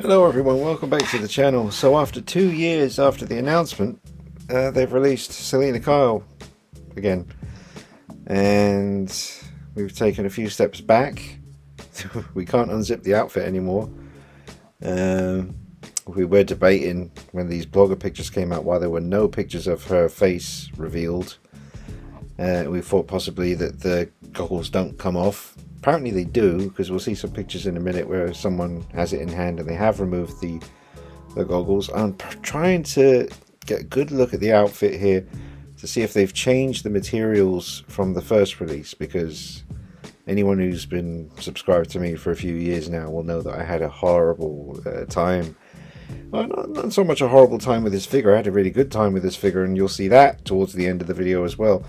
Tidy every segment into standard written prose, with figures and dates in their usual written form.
Hello everyone, welcome back to the channel. So after 2 years after the announcement, they've released Selena Kyle again. And we've taken a few steps back. We can't unzip the outfit anymore. We were debating when these blogger pictures came out why there were no pictures of her face revealed. We thought possibly that the goggles don't come off. Apparently they do, because we'll see some pictures in a minute where someone has it in hand and they have removed the goggles. I'm trying to get a good look at the outfit here to see if they've changed the materials from the first release, because anyone who's been subscribed to me for a few years now will know that I had a horrible time. Well, not so much a horrible time with this figure. I had a really good time with this figure, and you'll see that towards the end of the video as well.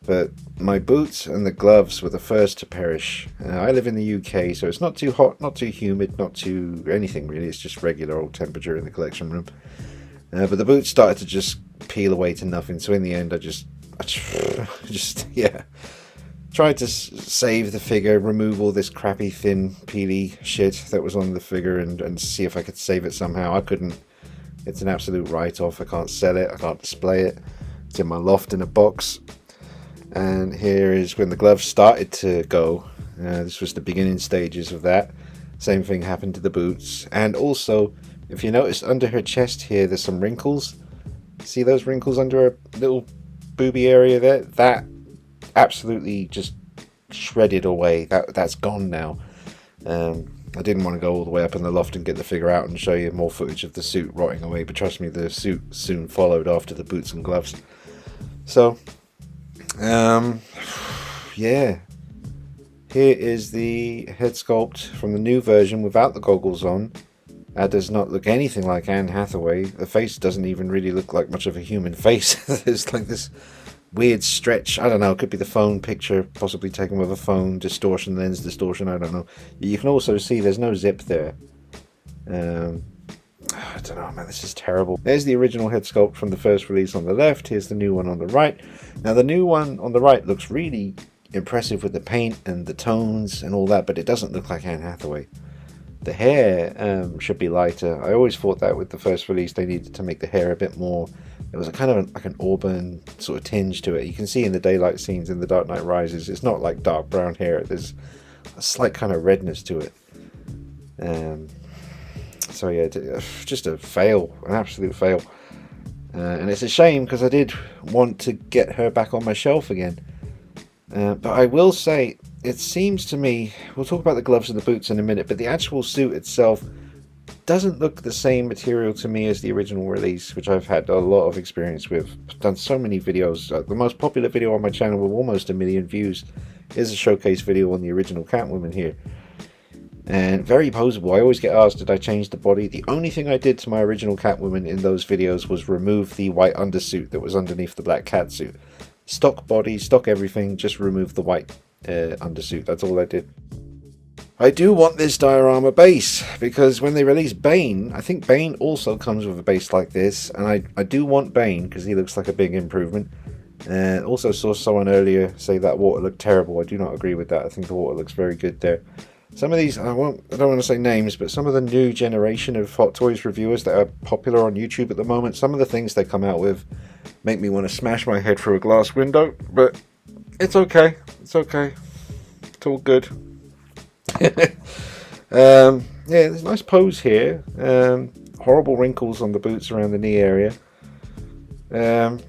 But my boots and the gloves were the first to perish. I live in the UK, so it's not too hot, not too humid, not too anything really. It's just regular old temperature in the collection room. But the boots started to just peel away to nothing. So in the end, I just tried to save the figure, remove all this crappy, thin, peely shit that was on the figure, and see if I could save it somehow. I couldn't. It's an absolute write-off. I can't sell it. I can't display it. It's in my loft in a box. And here is when the gloves started to go. This was the beginning stages of that. Same thing happened to the boots. And also, if you notice under her chest here, there's some wrinkles. See those wrinkles under her little booby area there? That absolutely just shredded away. That's gone now. I didn't want to go all the way up in the loft and get the figure out and show you more footage of the suit rotting away. But trust me, the suit soon followed after the boots and gloves. So... yeah, here is the head sculpt from the new version without the goggles on. That does not look anything like Anne Hathaway. The face doesn't even really look like much of a human face. There's like this weird stretch. I don't know, it could be the phone picture, possibly taken with a phone, distortion, lens distortion, I don't know. You can also see there's no zip there. I don't know, man, this is terrible. There's the original head sculpt from the first release on the left. Here's the new one on the right. Now, the new one on the right looks really impressive with the paint and the tones and all that, but it doesn't look like Anne Hathaway. The hair should be lighter. I always thought that with the first release they needed to make the hair a bit more... It was a kind of like an auburn sort of tinge to it. You can see in the daylight scenes in The Dark Knight Rises, it's not like dark brown hair. There's a slight kind of redness to it. So yeah, just a fail, an absolute fail. And it's a shame because I did want to get her back on my shelf again. But I will say, it seems to me, we'll talk about the gloves and the boots in a minute, but the actual suit itself doesn't look the same material to me as the original release, which I've had a lot of experience with. I've done so many videos. The most popular video on my channel with almost 1 million views is a showcase video on the original Catwoman here. And very poseable. I always get asked, did I change the body? The only thing I did to my original Catwoman in those videos was remove the white undersuit that was underneath the black catsuit. Stock body, stock everything, just remove the white undersuit. That's all I did. I do want this diorama base, because when they release Bane, I think Bane also comes with a base like this, and I do want Bane because he looks like a big improvement. Also saw someone earlier say that water looked terrible. I do not agree with that. I think the water looks very good there. Some of these, I don't want to say names, but some of the new generation of Hot Toys reviewers that are popular on YouTube at the moment, some of the things they come out with make me want to smash my head through a glass window, but it's okay. It's okay. It's all good. Yeah, there's a nice pose here. Horrible wrinkles on the boots around the knee area. Yeah,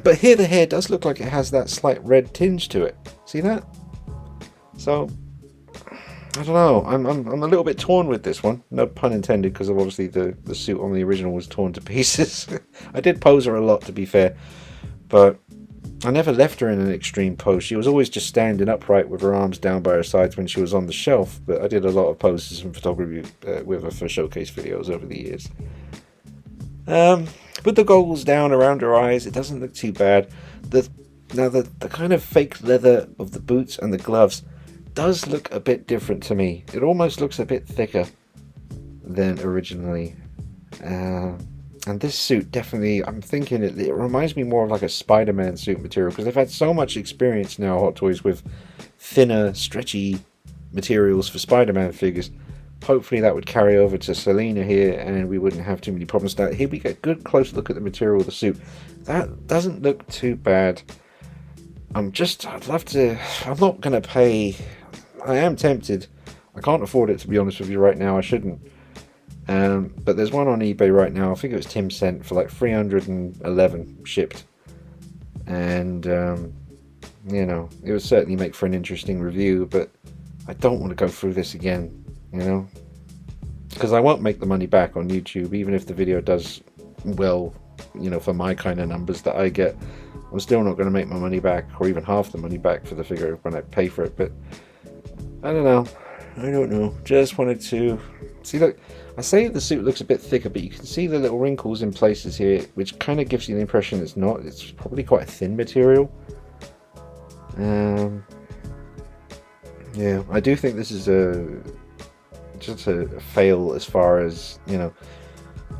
but here the hair does look like it has that slight red tinge to it. See that? So, I don't know, I'm a little bit torn with this one. No pun intended, because obviously the suit on the original was torn to pieces. I did pose her a lot, to be fair, but I never left her in an extreme pose. She was always just standing upright with her arms down by her sides when she was on the shelf, but I did a lot of poses and photography with her for showcase videos over the years. With the goggles down around her eyes, it doesn't look too bad. Now the kind of fake leather of the boots and the gloves does look a bit different to me. It almost looks a bit thicker than originally. And this suit definitely, I'm thinking it reminds me more of like a Spider-Man suit material, because they've had so much experience now, Hot Toys, with thinner, stretchy materials for Spider-Man figures. Hopefully that would carry over to Selena here, and we wouldn't have too many problems. Now here we get a good close look at the material of the suit. That doesn't look too bad. I'd love to, I'm not going to pay, I am tempted. I can't afford it, to be honest with you right now. I shouldn't. But there's one on eBay right now. I think it was Tim sent for like 311 shipped. And, you know, it would certainly make for an interesting review, but I don't want to go through this again, you know, because I won't make the money back on YouTube, even if the video does well, you know, for my kind of numbers that I get. I'm still not going to make my money back, or even half the money back for the figure when I pay for it. But I don't know. Just wanted to see. Look, I say the suit looks a bit thicker, but you can see the little wrinkles in places here, which kind of gives you the impression it's not. It's probably quite a thin material. Yeah, I do think this is just a fail as far as, you know,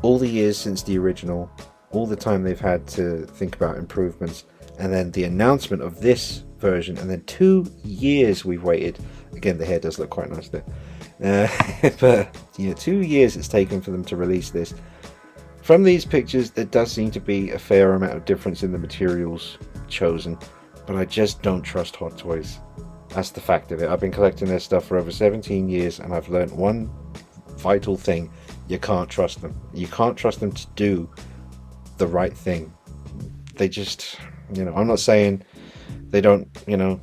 all the years since the original, all the time they've had to think about improvements, and then the announcement of this version, and then 2 years we've waited. Again, the hair does look quite nice there. But, you know, 2 years it's taken for them to release this. From these pictures, there does seem to be a fair amount of difference in the materials chosen, but I just don't trust Hot Toys. That's the fact of it. I've been collecting their stuff for over 17 years, and I've learned one vital thing. You can't trust them. You can't trust them to do the right thing. They just, you know, I'm not saying they don't, you know,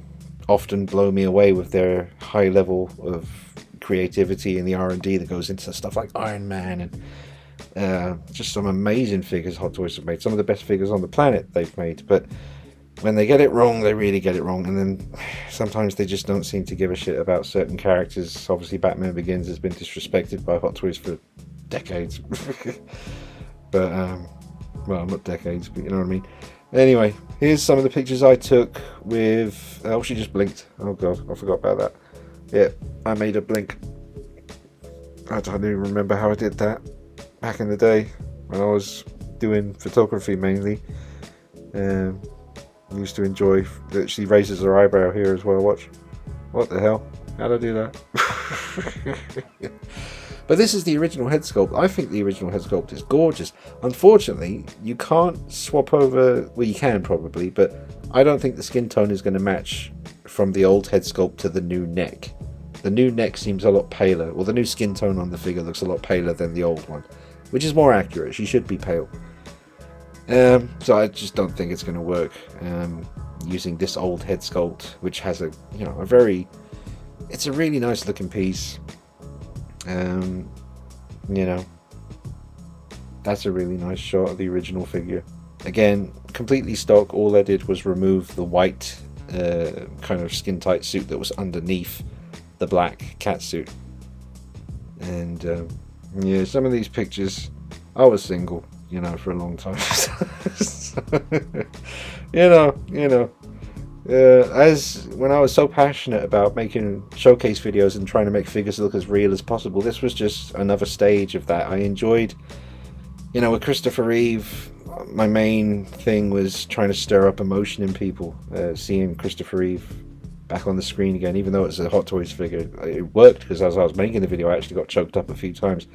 often blow me away with their high level of creativity and the R&D that goes into stuff like Iron Man, and just some amazing figures Hot Toys have made. Some of the best figures on the planet they've made, but when they get it wrong, they really get it wrong. And then sometimes they just don't seem to give a shit about certain characters. Obviously Batman Begins has been disrespected by Hot Toys for decades. But well, not decades, but you know what I mean. Anyway, here's some of the pictures I took with, oh, she just blinked. Oh god, I forgot about that. Yeah, I made a blink. I don't even remember how I did that back in the day when I was doing photography mainly. Used to enjoy that she raises her eyebrow here as well. Watch. What the hell? How'd I do that? But this is the original head sculpt. I think the original head sculpt is gorgeous. Unfortunately, you can't swap over. Well, you can probably, but I don't think the skin tone is going to match from the old head sculpt to the new neck. The new neck seems a lot paler. Well, the new skin tone on the figure looks a lot paler than the old one, which is more accurate. She should be pale. So I just don't think it's going to work using this old head sculpt, which has a, you know, it's a really nice looking piece. You know, that's a really nice shot of the original figure. Again, completely stock. All I did was remove the white kind of skin tight suit that was underneath the black cat suit. And yeah, some of these pictures, I was single, you know, for a long time. So, you know, as when I was so passionate about making showcase videos and trying to make figures look as real as possible, this was just another stage of that. I enjoyed, you know, with Christopher Reeve, my main thing was trying to stir up emotion in people. Seeing Christopher Reeve back on the screen again, even though it's a Hot Toys figure, it worked, because as I was making the video I actually got choked up a few times.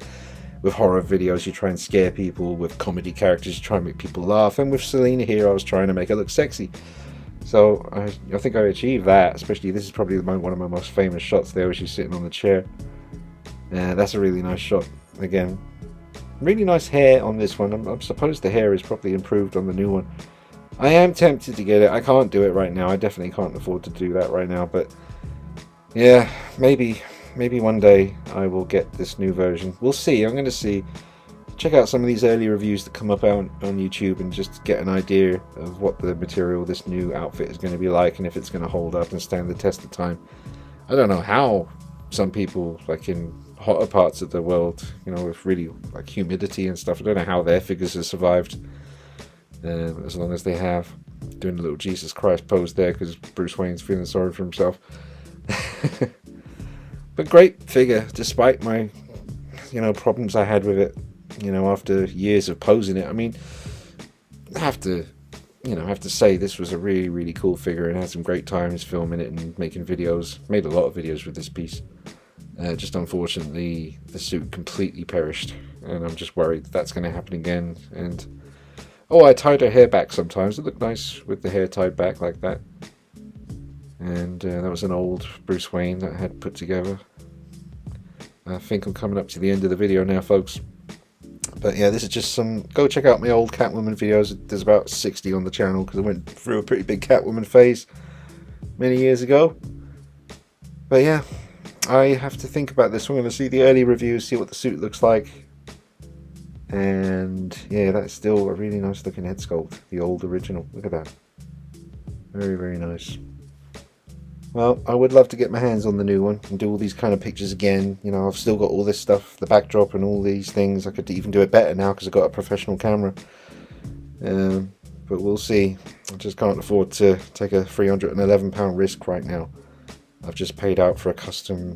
With horror videos, you try and scare people. With comedy characters, you try and make people laugh. And with Selena here, I was trying to make her look sexy. So I think I achieved that. Especially, this is probably one of my most famous shots there, where she's sitting on the chair. That's a really nice shot. Again, really nice hair on this one. I suppose the hair is probably improved on the new one. I am tempted to get it. I can't do it right now. I definitely can't afford to do that right now. But yeah, maybe one day I will get this new version. We'll see. I'm going to see. Check out some of these early reviews that come up on YouTube and just get an idea of what the material this new outfit is going to be like, and if it's going to hold up and stand the test of time. I don't know how some people, like in hotter parts of the world, you know, with really like humidity and stuff, I don't know how their figures have survived as long as they have. Doing a little Jesus Christ pose there because Bruce Wayne's feeling sorry for himself. But great figure, despite my, you know, problems I had with it, you know, after years of posing it. I mean, I have to say this was a really, really cool figure, and had some great times filming it and making videos. Made a lot of videos with this piece. Just unfortunately, the suit completely perished, and I'm just worried that's going to happen again. And oh, I tied her hair back sometimes. It looked nice with the hair tied back like that. And that was an old Bruce Wayne that I had put together. I think I'm coming up to the end of the video now, folks. But yeah, this is just some... Go check out my old Catwoman videos. There's about 60 on the channel because I went through a pretty big Catwoman phase many years ago. But yeah, I have to think about this. I'm going to see the early reviews, see what the suit looks like. And yeah, that's still a really nice looking head sculpt. The old original. Look at that. Very, very nice. Well, I would love to get my hands on the new one and do all these kind of pictures again. You know, I've still got all this stuff, the backdrop and all these things. I could even do it better now because I've got a professional camera. But we'll see. I just can't afford to take a £311 risk right now. I've just paid out for a custom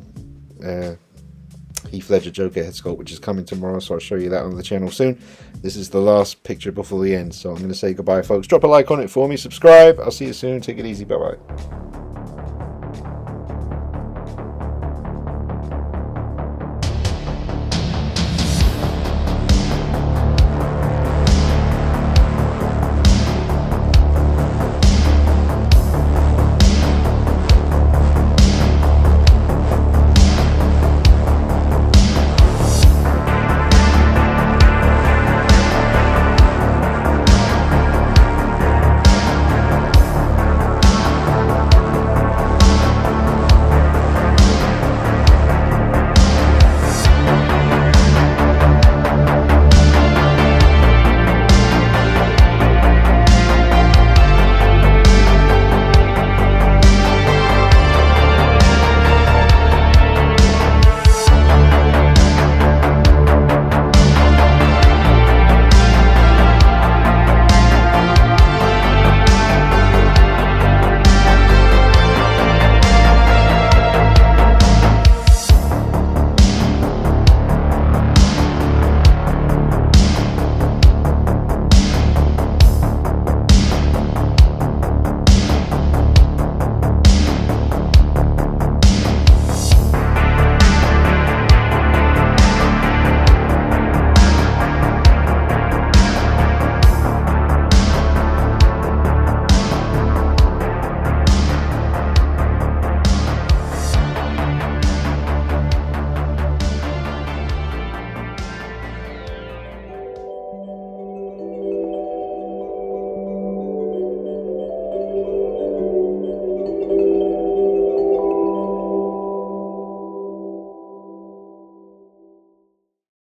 Heath Ledger Joker head sculpt, which is coming tomorrow, so I'll show you that on the channel soon. This is the last picture before the end, so I'm going to say goodbye, folks. Drop a like on it for me, subscribe. I'll see you soon. Take it easy. Bye-bye.